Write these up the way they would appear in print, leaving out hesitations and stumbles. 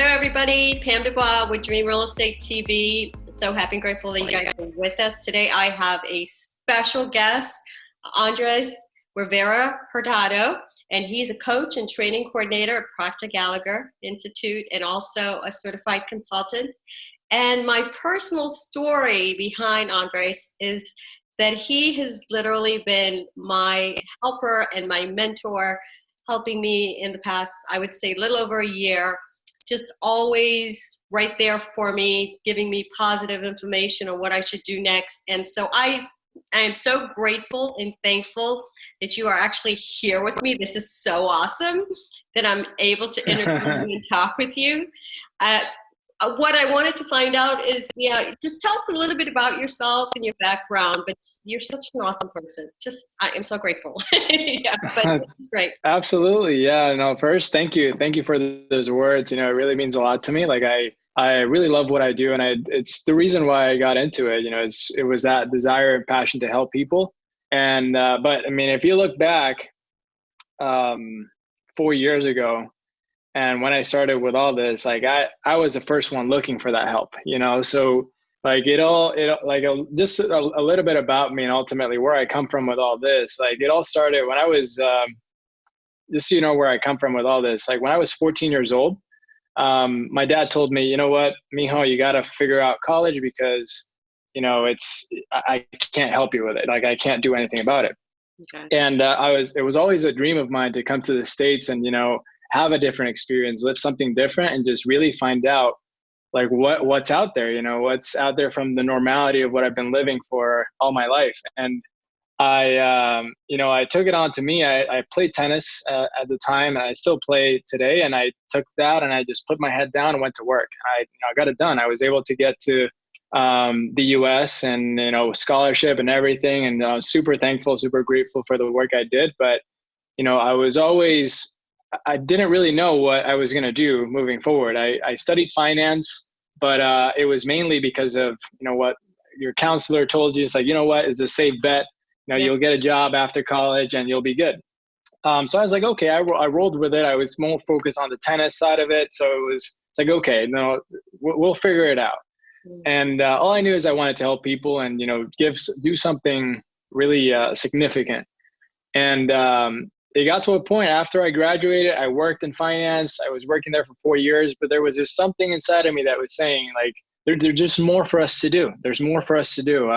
Hello, everybody. Pam DuBois with Dream Real Estate TV. So happy and grateful that you guys are with us. Today, I have a special guest, Andres Rivera Hurtado, and he's a coach and training coordinator at Proctor Gallagher Institute and also a certified consultant. And my personal story behind Andres is that he has literally been my helper and my mentor, helping me in the past, I would say, a little over a year. Just always right there for me, giving me positive information on what I should do next. And so I am so grateful and thankful that you are actually here with me. This is so awesome that I'm able to interview you and talk with you. What I wanted to find out is, just tell us a little bit about yourself and your background, but you're such an awesome person. I am so grateful. Yeah, but it's great. Absolutely. Yeah, no, first, thank you. Thank you for those words. It really means a lot to me. Like I really love what I do. And it's the reason why I got into it. It was that desire and passion to help people. And, but I mean, if you look back 4 years ago, and when I started with all this, like I was the first one looking for that help, so like just a little bit about me and ultimately where I come from with all this. Like it all started when I was, just so you know where I come from with all this. Like when I was 14 years old, my dad told me, you know what, mijo, you got to figure out college because, I can't help you with it. Like I can't do anything about it. Okay. And it was always a dream of mine to come to the States and, have a different experience, live something different, and just really find out like what's out there, what's out there from the normality of what I've been living for all my life. And I took it on to me. I played tennis at the time, and I still play today. And I took that and I just put my head down and went to work. I got it done. I was able to get to the US and, scholarship and everything. And I was super thankful, super grateful for the work I did. But, I didn't really know what I was going to do moving forward. I studied finance, but it was mainly because of, what your counselor told you. It's like, it's a safe bet. You'll get a job after college and you'll be good. So I was like, okay, I rolled with it. I was more focused on the tennis side of it. So it's like, okay, no, we'll figure it out. Mm-hmm. And all I knew is I wanted to help people and, do something really significant. And it got to a point after I graduated, I worked in finance. I was working there for 4 years, but there was just something inside of me that was saying like, there's just more for us to do. There's more for us to do.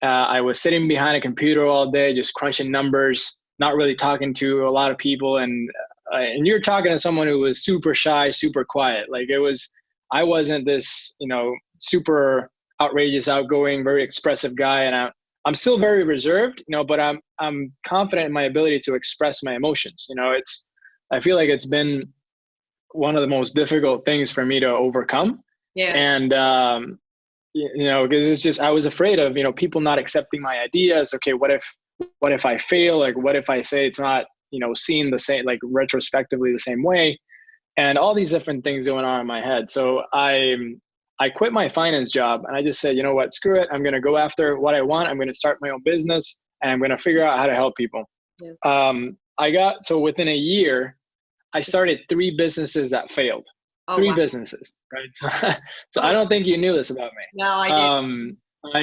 I was sitting behind a computer all day, just crunching numbers, not really talking to a lot of people. And you're talking to someone who was super shy, super quiet. Like I wasn't this, super outrageous, outgoing, very expressive guy. And I'm still very reserved, but I'm confident in my ability to express my emotions. I feel like it's been one of the most difficult things for me to overcome. Yeah. And, because it's just, I was afraid of, people not accepting my ideas. Okay, what if I fail? Like, what if I say it's not, seen the same, like retrospectively the same way, and all these different things going on in my head. So I quit my finance job and I just said, you know what, screw it. I'm going to go after what I want. I'm going to start my own business and I'm going to figure out how to help people. Yeah. So within a year, I started 3 businesses that failed. Oh, 3 wow. businesses, right? So I don't think you knew this about me. No, I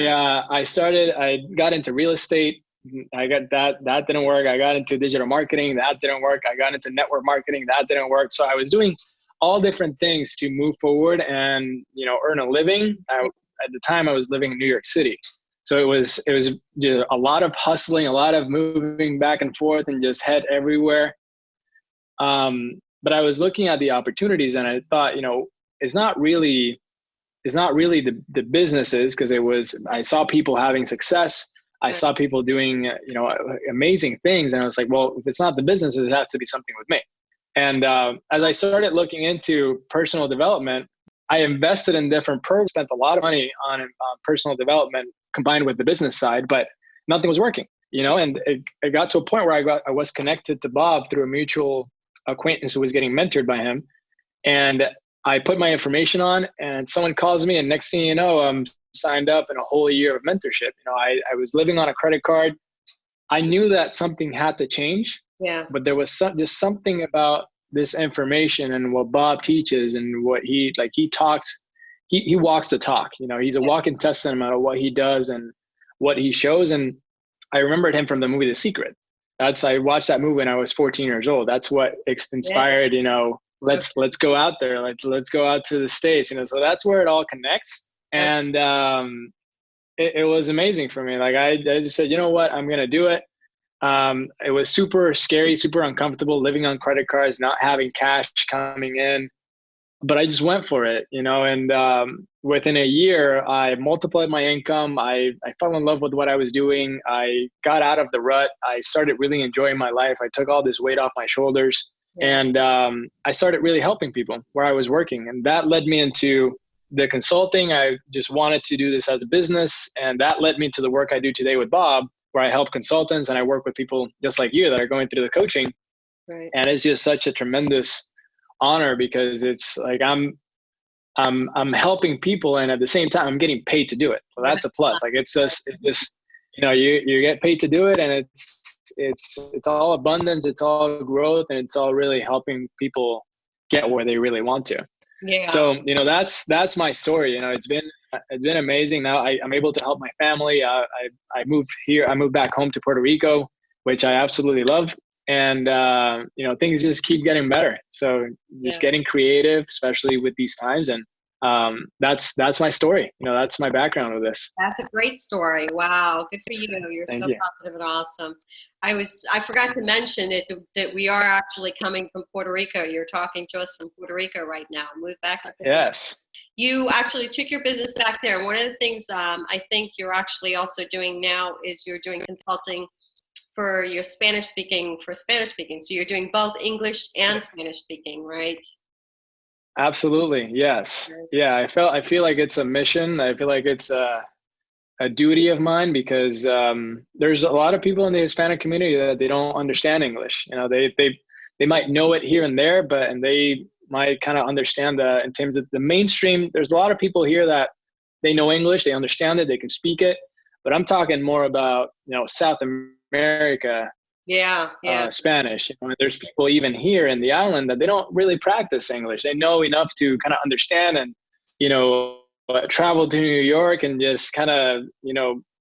didn't. I got into real estate. I got that didn't work. I got into digital marketing. That didn't work. I got into network marketing. That didn't work. So I was doing all different things to move forward and, earn a living. At the time I was living in New York City. So it was just a lot of hustling, a lot of moving back and forth and just head everywhere. But I was looking at the opportunities and I thought, it's not really the businesses, because I saw people having success. I saw people doing, amazing things. And I was like, well, if it's not the businesses, it has to be something with me. And as I started looking into personal development, I invested in different programs, spent a lot of money on personal development combined with the business side, but nothing was working, and it got to a point where I was connected to Bob through a mutual acquaintance who was getting mentored by him. And I put my information on and someone calls me and next thing you know, I'm signed up in a whole year of mentorship. I was living on a credit card. I knew that something had to change. Yeah. But there was just something about this information and what Bob teaches and what he talks, he walks the talk. He's a walking testament of what he does and what he shows. And I remembered him from the movie The Secret. I watched that movie when I was 14 years old. That's what inspired, let's go out there. Let's go out to the States, so that's where it all connects. And it was amazing for me. Like I just said, you know what, I'm going to do it. It was super scary, super uncomfortable living on credit cards, not having cash coming in, but I just went for it, and within a year, I multiplied my income. I fell in love with what I was doing. I got out of the rut. I started really enjoying my life. I took all this weight off my shoulders, and I started really helping people where I was working. And that led me into the consulting. I just wanted to do this as a business. And that led me to the work I do today with Bob, where I help consultants and I work with people just like you that are going through the coaching. Right. And it's just such a tremendous honor because it's like I'm helping people, and at the same time I'm getting paid to do it. So that's a plus. Like it's just you get paid to do it, and it's all abundance, it's all growth, and it's all really helping people get where they really want to. Yeah. So that's my story. It's been amazing. Now I'm able to help my family. I moved back home to Puerto Rico, which I absolutely love. And, things just keep getting better. So just getting creative, especially with these times. And that's my story. That's my background with this. That's a great story. Wow. Good for you. You're Thank so you. positive and awesome. I forgot to mention that we are actually coming from Puerto Rico. You're talking to us from Puerto Rico right now. Moved back. Yes. You actually took your business back there. And one of the things I think you're actually also doing now is you're doing consulting for your Spanish speaking. So you're doing both English and Spanish speaking, right? Absolutely. Yes. Yeah. I feel like it's a mission. I feel like it's a duty of mine because there's a lot of people in the Hispanic community that they don't understand English. They might know it here and there, and they might kind of understand that in terms of the mainstream. There's a lot of people here that they know English, they understand it, they can speak it, but I'm talking more about South America. Spanish. There's people even here in the island that they don't really practice English. They know enough to kind of understand and travel to New York and just kind of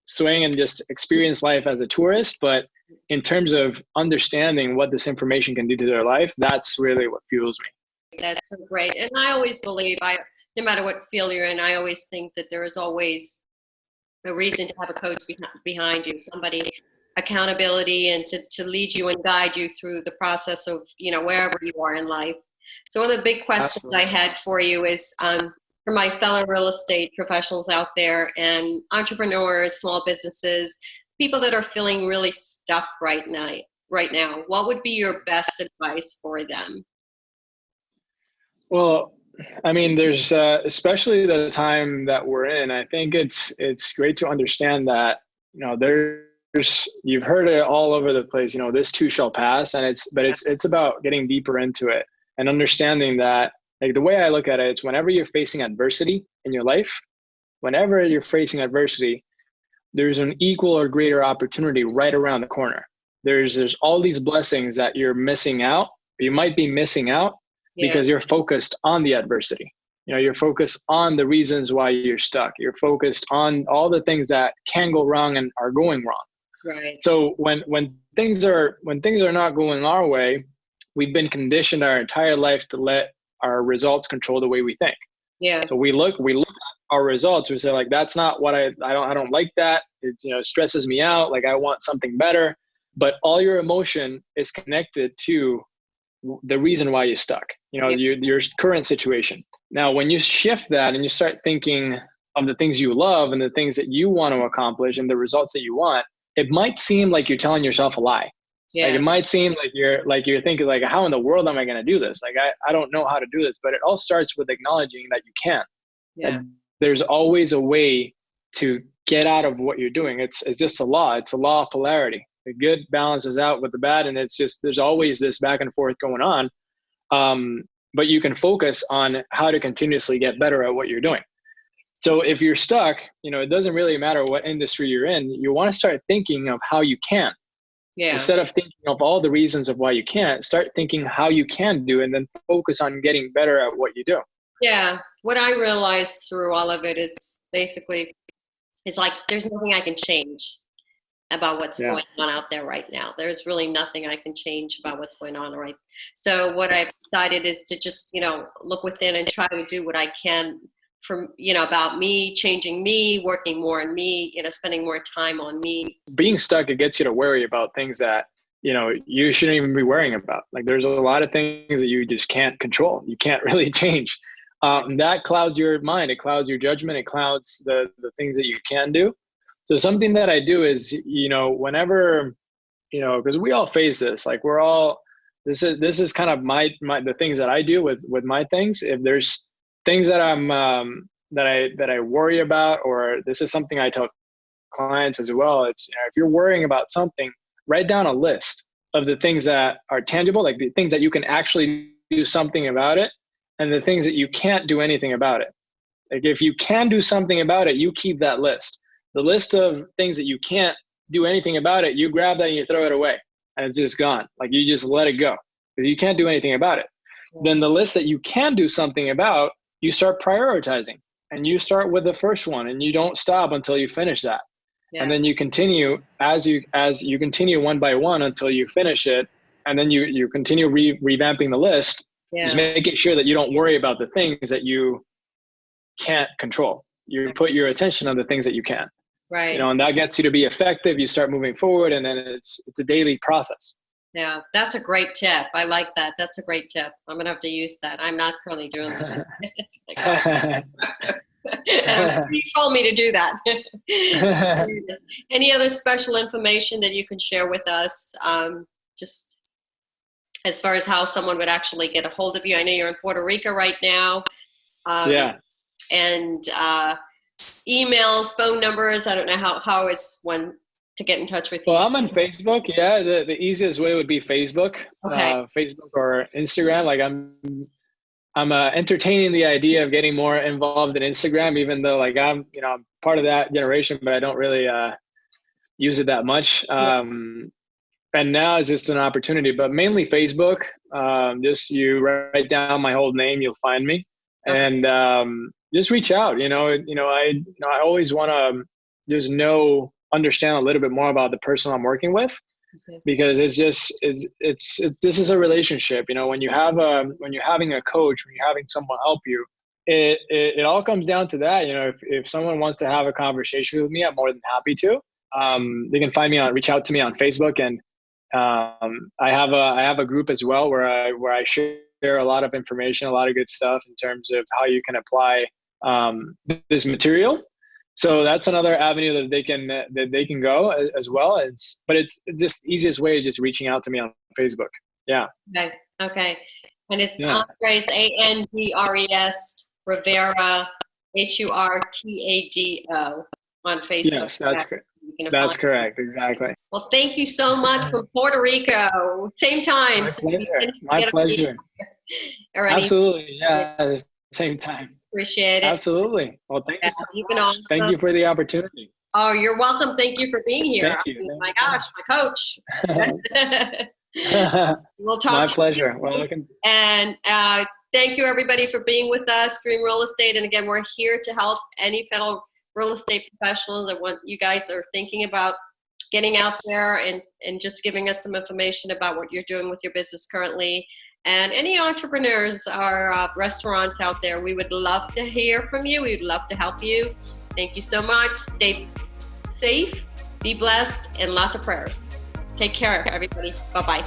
swing and just experience life as a tourist. But in terms of understanding what this information can do to their life, that's really what fuels me. That's so great. And I always believe, no matter what field you're in, I always think that there is always a reason to have a coach behind you, somebody, accountability, and to lead you and guide you through the process of wherever you are in life. So one of the big questions Absolutely. I had for you is for my fellow real estate professionals out there and entrepreneurs, small businesses, people that are feeling really stuck right now, what would be your best advice for them? Well, I mean, there's especially the time that we're in. I think it's great to understand that you've heard it all over the place. This too shall pass, and it's about getting deeper into it and understanding that. Like the way I look at it, it's whenever you're facing adversity in your life, there's an equal or greater opportunity right around the corner. There's all these blessings that you're missing out. You might be missing out because you're focused on the adversity. You're focused on the reasons why you're stuck. You're focused on all the things that can go wrong and are going wrong. Right. So when things are not going our way, we've been conditioned our entire life to let our results control the way we think. Yeah. So we look at our results. We say like, that's not what I don't like that. It's, stresses me out. Like I want something better, but all your emotion is connected to the reason why you're stuck, your current situation. Now, when you shift that and you start thinking of the things you love and the things that you want to accomplish and the results that you want, it might seem like you're telling yourself a lie. Yeah. Like it might seem like you're thinking like, how in the world am I going to do this? Like, I don't know how to do this, but it all starts with acknowledging that you can. Yeah. And there's always a way to get out of what you're doing. It's just a law. It's a law of polarity. The good balances out with the bad. And it's just, there's always this back and forth going on. But you can focus on how to continuously get better at what you're doing. So if you're stuck, it doesn't really matter what industry you're in. You want to start thinking of how you can. Yeah. Instead of thinking of all the reasons of why you can't, start thinking how you can do, and then focus on getting better at what you do. Yeah. What I realized through all of it is basically, it's like there's nothing I can change about what's going on out there right now. There's really nothing I can change about what's going on right. So what I've decided is to just, look within and try to do what I can from, about me, changing me, working more on me, spending more time on me. Being stuck, it gets you to worry about things that, you shouldn't even be worrying about. Like there's a lot of things that you just can't control. You can't really change. That clouds your mind. It clouds your judgment. It clouds the things that you can do. So something that I do is, whenever, because we all face this, like this is kind of the things that I do with my things. If there's things that that I worry about, or this is something I tell clients as well. It's, if you're worrying about something, write down a list of the things that are tangible, like the things that you can actually do something about it, and the things that you can't do anything about it. Like if you can do something about it, you keep that list. The list of things that you can't do anything about it, you grab that and you throw it away, and it's just gone. Like you just let it go because you can't do anything about it. Then the list that you can do something about, you start prioritizing, and you start with the first one, and you don't stop until you finish that. Yeah. And then you continue as you continue one by one until you finish it. And then you continue revamping the list, just making sure that you don't worry about the things that you can't control. You put your attention on the things that you can. Right. And that gets you to be effective. You start moving forward, and then it's a daily process. Yeah, that's a great tip. I like that. That's a great tip. I'm going to have to use that. I'm not currently doing that. It's like, you told me to do that. Any other special information that you can share with us, just as far as how someone would actually get a hold of you? I know you're in Puerto Rico right now. And emails, phone numbers. I don't know how it's one to get in touch with you. Well, I'm on Facebook. Yeah, the easiest way would be Facebook. Okay. Facebook or Instagram. Like I'm entertaining the idea of getting more involved in Instagram, even though like I'm part of that generation, but I don't really use it that much. And now it's just an opportunity, but mainly Facebook. Just you write down my whole name, you'll find me, and just reach out. I always want to just understand a little bit more about the person I'm working with, because it's this is a relationship. When you're having a coach, when you're having someone help you, it all comes down to that. If someone wants to have a conversation with me, I'm more than happy to. They can reach out to me on Facebook, and I have a group as well where I share a lot of information, a lot of good stuff in terms of how you can apply this material. So that's another avenue that they can go as well. But it's just the easiest way, just reaching out to me on Facebook. Yeah. Okay. And it's Andres, Andres Rivera Hurtado on Facebook. Yes, that's correct. That's correct. Exactly. Well, thank you so much from Puerto Rico. Same time. My pleasure. Absolutely. Yeah. Same time. Appreciate it. Absolutely. Well, thank you so much. Awesome. Thank you for the opportunity. Oh, you're welcome. Thank you for being here. Thank you. My gosh, my coach. We'll talk. My pleasure. Well, and thank you everybody for being with us, Dream Real Estate. And again, we're here to help any fellow real estate professionals that you guys are thinking about getting out there and just giving us some information about what you're doing with your business currently. And any entrepreneurs or restaurants out there, we would love to hear from you. We'd love to help you. Thank you so much. Stay safe, be blessed, and lots of prayers. Take care, everybody. Bye-bye.